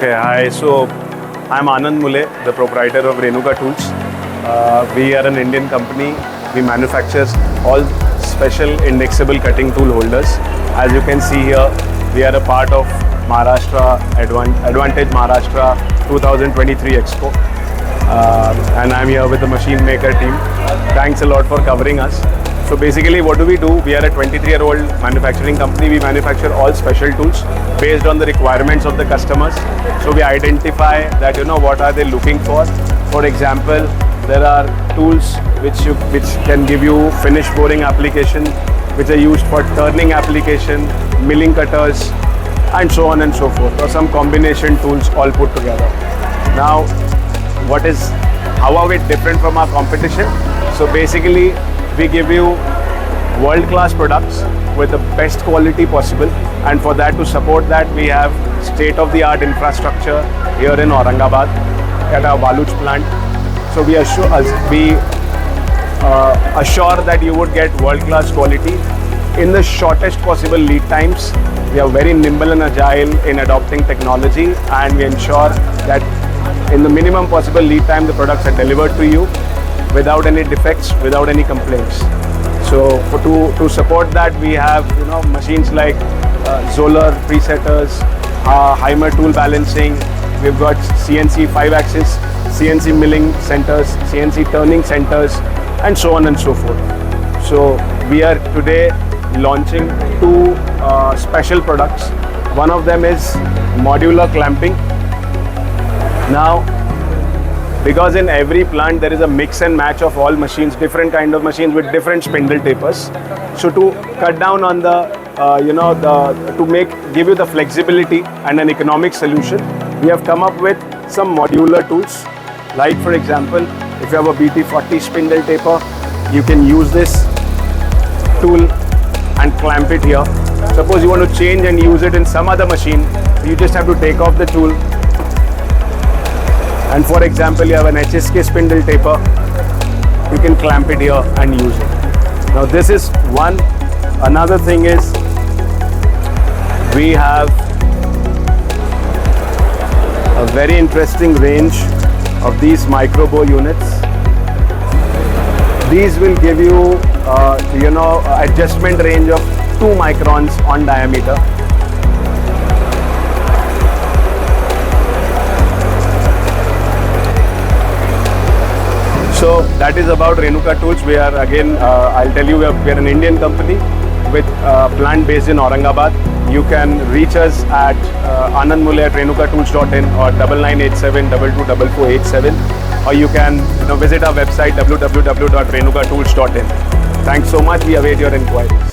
Okay, hi. So I'm Anand Mulay, the proprietor of Renuka Tools. We are an Indian company. We manufacture all special indexable cutting tool holders. As you can see here, we are a part of Advantage Maharashtra 2023 Expo. And I'm here with the machine maker team. Thanks a lot for covering us. So basically what do? We are a 23-year-old manufacturing company. We manufacture all special tools based on the requirements of the customers. So we identify that, what are they looking for. For example, there are tools which can give you finish boring application, which are used for turning application, milling cutters, and so on and so forth, or some combination tools all put together. Now, how are we different from our competition? So basically, we give you world-class products with the best quality possible, and for that, to support that, we have state-of-the-art infrastructure here in Aurangabad at our Baluch plant. So we assure that you would get world-class quality in the shortest possible lead times. We are very nimble and agile in adopting technology, and we ensure that in the minimum possible lead time, the products are delivered to you without any defects, without any complaints. So to support that, we have machines like Zoller presetters, Heimer tool balancing. We've got CNC 5-axis, CNC milling centers, CNC turning centers, and so on and so forth. So we are today launching two special products. One of them is modular clamping. Now, because in every plant there is a mix and match of all machines, different kind of machines with different spindle tapers. So to cut down on give you the flexibility and an economic solution, we have come up with some modular tools. Like for example, if you have a BT40 spindle taper, you can use this tool and clamp it here. Suppose you want to change and use it in some other machine, you just have to take off the tool. And for example, you have an HSK spindle taper, you can clamp it here and use it. Now this is one. Another thing is, we have a very interesting range of these micro bow units. These will give you, adjustment range of 2 microns on diameter. So that is about Renuka Tools. We are again, I'll tell you, we are an Indian company with a plant based in Aurangabad. You can reach us at Anand Mulay at renukatools.in or 9987224487, or you can visit our website www.renukatools.in. Thanks so much. We await your inquiries.